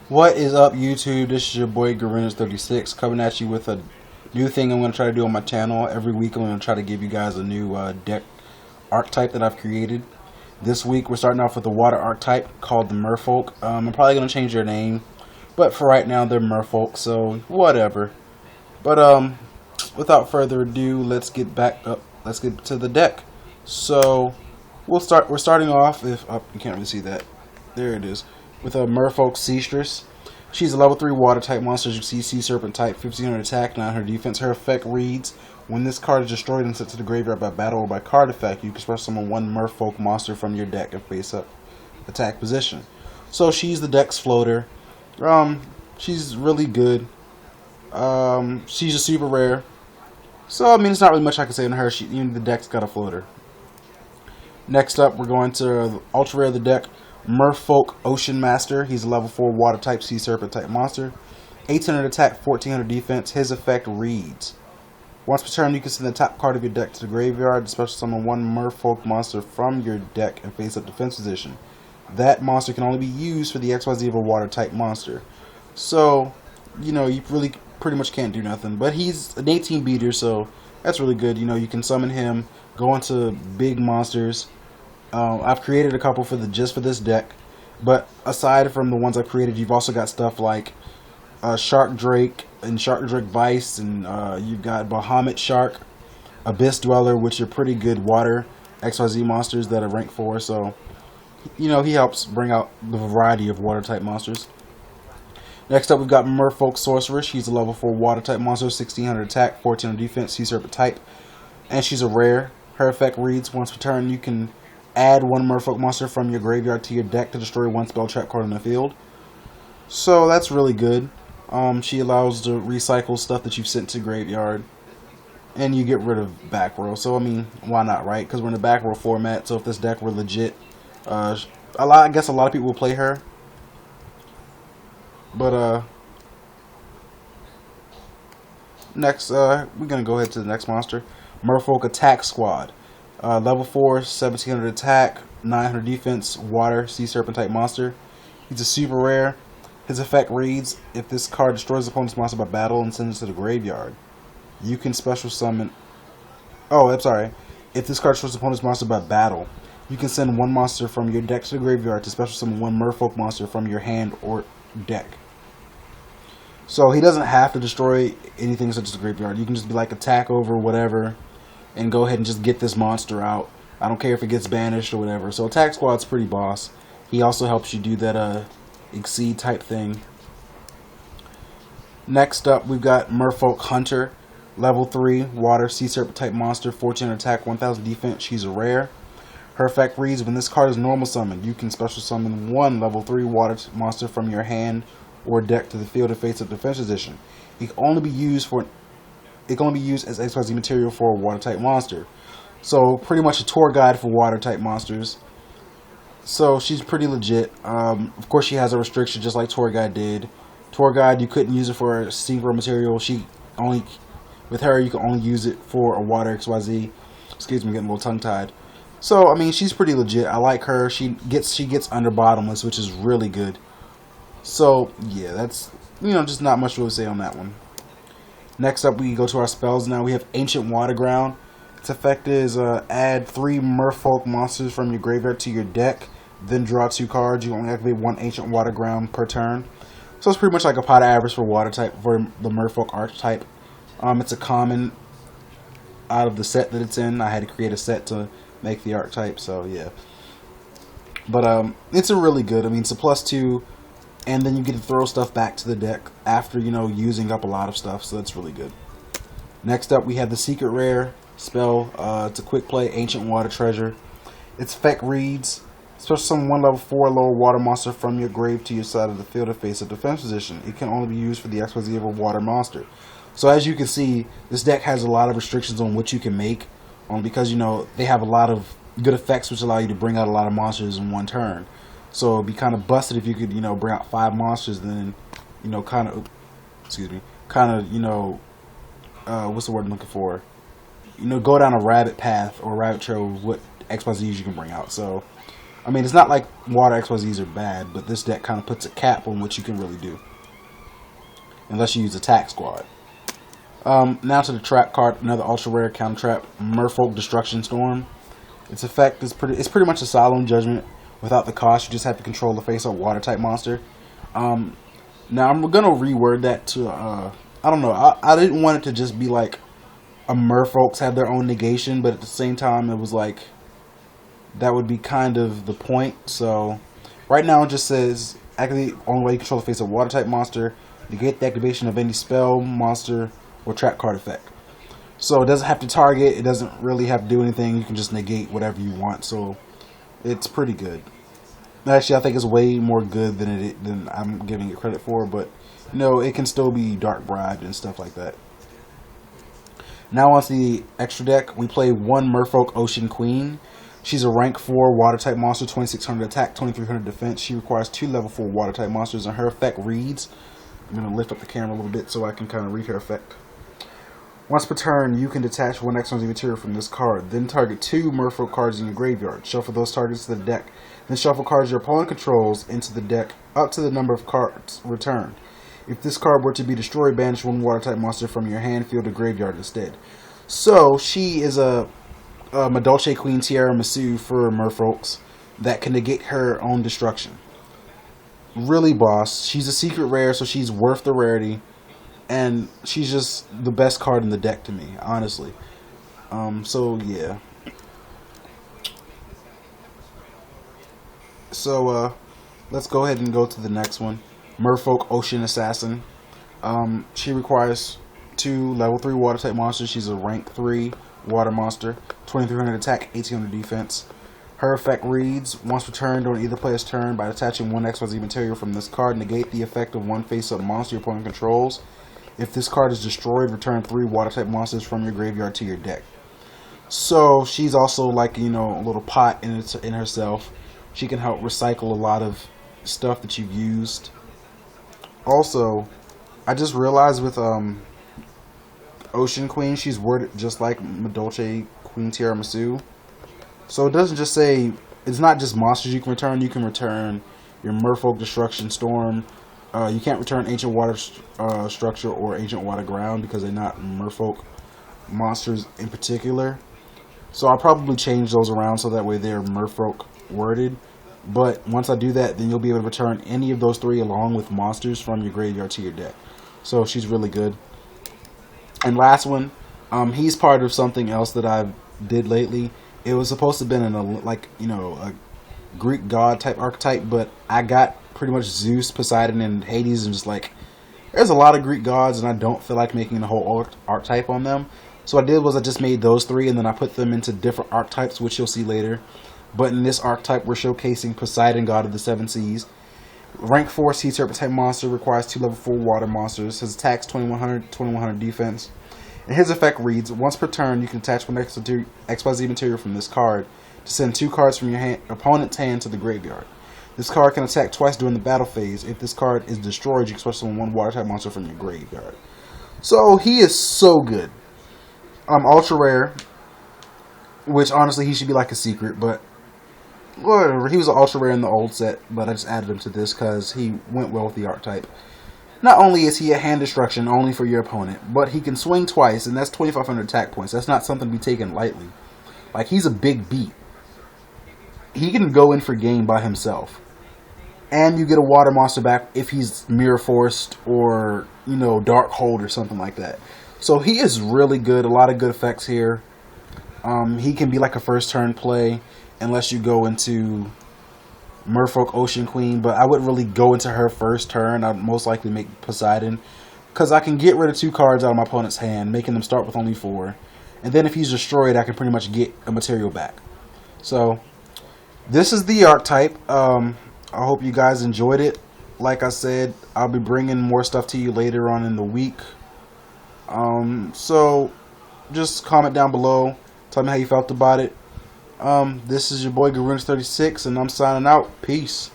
What is up, YouTube? This is your boy Garinas36 coming at you with a new thing I'm going to try to do on my channel. Every week I'm going to try to give you guys a new deck archetype that I've created. This week we're starting off with the water archetype called the Merfolk. I'm probably going to change their name, but for right now they're Merfolk, so whatever. But without further ado, let's get back up. Let's get to the deck. So we're starting off, if you can't really see that. There it is. With a Merfolk Seastress. She's a level 3 water type monster. As you see, Sea Serpent type, 1500 attack, 900 defense. Her effect reads: when this card is destroyed and sent to the graveyard by battle or by card effect, you can special summon one Merfolk monster from your deck and face up attack position. So she's the deck's floater. She's really good. She's a super rare. So I mean, it's not really much I can say on her. Even the deck's got a floater. Next up, we're going to ultra rare of the deck, Merfolk Ocean Master. He's a level 4 water type Sea Serpent type monster. 1800 attack, 1400 defense. His effect reads: once per turn, you can send the top card of your deck to the graveyard to special summon one Merfolk monster from your deck and face up defense position. That monster can only be used for the XYZ of a water type monster. So, you know, you really pretty much can't do nothing. But he's an 18 beater, so that's really good. You know, you can summon him, go into big monsters. I've created a couple just for this deck, but aside from the ones I created, you've also got stuff like Shark Drake and Shark Drake Vice, and you've got Bahamut Shark, Abyss Dweller, which are pretty good water XYZ monsters that are ranked 4. So, you know, he helps bring out the variety of water type monsters. Next up, we've got Merfolk Sorceress. She's a level 4 water type monster, 1600 attack, 1400 defense, Sea Serpent type, and she's a rare. Her effect reads: once per turn, you can add one Merfolk monster from your graveyard to your deck to destroy one spell trap card on the field. So that's really good. She allows to recycle stuff that you've sent to graveyard, and you get rid of back row. So I mean, why not, right? Because we're in a back row format. So if this deck were legit, I guess a lot of people will play her. But next, we're gonna go ahead to the next monster, Merfolk Attack Squad. Level 4, 1700 attack, 900 defense, water, Sea Serpent type monster. He's a super rare. His effect reads: if this card destroys opponent's monster by battle and sends it to the graveyard, you can special summon... Oh, I'm sorry. If this card destroys opponent's monster by battle, you can send one monster from your deck to the graveyard to special summon one Merfolk monster from your hand or deck. So he doesn't have to destroy anything such as the graveyard. You can just be like attack over whatever and go ahead and just get this monster out. I don't care if it gets banished or whatever. So Attack Squad's pretty boss. He also helps you do that exceed type thing. Next up, we've got Merfolk Hunter, level 3 water Sea Serpent type monster, 1400 attack, 1000 defense. She's a rare. Her effect reads: when this card is normal summoned, you can special summon one level 3 water monster from your hand or deck to the field to face up defense position. It can only be used as XYZ material for a water type monster. So pretty much a tour guide for water type monsters. So she's pretty legit. Of course she has a restriction just like Tour Guide did. Tour Guide, you couldn't use it for a synchro material. With her you can only use it for a water XYZ. Excuse me, getting a little tongue tied. So I mean, she's pretty legit. I like her. She gets under bottomless, which is really good. So yeah, that's, you know, just not much to say on that one. Next up, we go to our spells now. We have Ancient Waterground. Its effect is add 3 Merfolk monsters from your graveyard to your deck, then draw 2 cards. You only activate 1 Ancient Waterground per turn. So it's pretty much like a pot of average for water type, for the Merfolk archetype. It's a common out of the set that it's in. I had to create a set to make the archetype, so yeah. But it's a really good. I mean, it's a +2. And then you get to throw stuff back to the deck after, you know, using up a lot of stuff. So that's really good. Next up, we have the Secret Rare spell. It's a quick play, Ancient Water Treasure. Its effect reads: special summon one level 4 lower water monster from your grave to your side of the field to face a defense position. It can only be used for the XYZ of a water monster. So as you can see, this deck has a lot of restrictions on what you can make. Because, you know, they have a lot of good effects which allow you to bring out a lot of monsters in one turn. So it'd be kind of busted if you could, you know, bring out 5 monsters, then, you know, what's the word I'm looking for? You know, go down a rabbit path or a rabbit trail with what XYZs you can bring out. So I mean, it's not like water XYZs are bad, but this deck kind of puts a cap on what you can really do. Unless you use Attack Squad. Now to the trap card, another ultra rare counter trap, Merfolk Destruction Storm. Its effect is pretty much a Solemn Judgment without the cost. You just have to control the face of a water type monster. Now I'm gonna reword that to I don't know. I didn't want it to just be like a Merfolks have their own negation, but at the same time it was like that would be kind of the point. So right now it just says activate only way you control the face of a water type monster, negate the activation of any spell, monster, or trap card effect. So it doesn't have to target, it doesn't really have to do anything, you can just negate whatever you want, so it's pretty good. Actually, I think it's way more good than I'm giving it credit for, but you know, it can still be dark bribed and stuff like that. Now onto the extra deck, we play one Merfolk Ocean Queen. She's a rank 4 water type monster, 2600 attack, 2300 defense. She requires 2 level 4 water type monsters, and her effect reads, I'm going to lift up the camera a little bit so I can kind of read her effect. Once per turn, you can detach one XYZ material from this card. Then target 2 Merfolk cards in your graveyard. Shuffle those targets to the deck. Then shuffle cards your opponent controls into the deck up to the number of cards returned. If this card were to be destroyed, banish one water type monster from your hand, field, or graveyard instead. So she is a Madolche Queen Tiara Masu for Merfolks that can negate her own destruction. Really boss. She's a secret rare, so she's worth the rarity. And she's just the best card in the deck to me, honestly. So yeah. So let's go ahead and go to the next one. Merfolk Ocean Assassin. She requires 2 level 3 water type monsters. She's a rank 3 water monster. 2300 attack, 1800 defense. Her effect reads, once per turn during either player's turn, by attaching one XYZ material from this card, negate the effect of one face-up monster your opponent controls. If this card is destroyed, return 3 water type monsters from your graveyard to your deck. So she's also like, you know, a little pot in herself. She can help recycle a lot of stuff that you've used. Also, I just realized with Ocean Queen, she's worded just like Madolche Queen Tiara Masu. So it doesn't just say, it's not just monsters you can return. You can return your Merfolk Destruction Storm. You can't return Ancient Water Structure or Ancient Water Ground because they're not Merfolk monsters in particular. So I'll probably change those around so that way they're Merfolk worded. But once I do that, then you'll be able to return any of those 3 along with monsters from your graveyard to your deck. So she's really good. And last one, he's part of something else that I did lately. It was supposed to have been in a Greek god type archetype, but I got pretty much Zeus, Poseidon, and Hades, and just like, there's a lot of Greek gods, and I don't feel like making a whole archetype on them. So what I did was I just made those 3, and then I put them into different archetypes, which you'll see later. But in this archetype, we're showcasing Poseidon, god of the 7 seas. Rank 4 sea serpent type monster, requires 2 level 4 water monsters. His attacks 2100, 2100 defense. And his effect reads, once per turn, you can attach one XYZ material from this card to send 2 cards from your opponent's hand to the graveyard. This card can attack twice during the battle phase. If this card is destroyed, you can special summon 1 water type monster from your graveyard. So he is so good. Ultra rare, which honestly he should be like a secret, but whatever. He was an ultra rare in the old set, but I just added him to this because he went well with the archetype. Not only is he a hand destruction only for your opponent, but he can swing twice, and that's 2500 attack points. That's not something to be taken lightly. Like, he's a big beat. He can go in for game by himself. And you get a water monster back if he's Mirror Forced or, you know, Dark Hold or something like that. So he is really good. A lot of good effects here. He can be like a first turn play unless you go into Merfolk Ocean Queen, but I wouldn't really go into her first turn. I'd most likely make Poseidon, because I can get rid of 2 cards out of my opponent's hand, making them start with only 4. And then if he's destroyed, I can pretty much get a material back. So this is the archetype. I hope you guys enjoyed it. Like I said, I'll be bringing more stuff to you later on in the week. So just comment down below. Tell me how you felt about it. This is your boy Garunus36, and I'm signing out. Peace.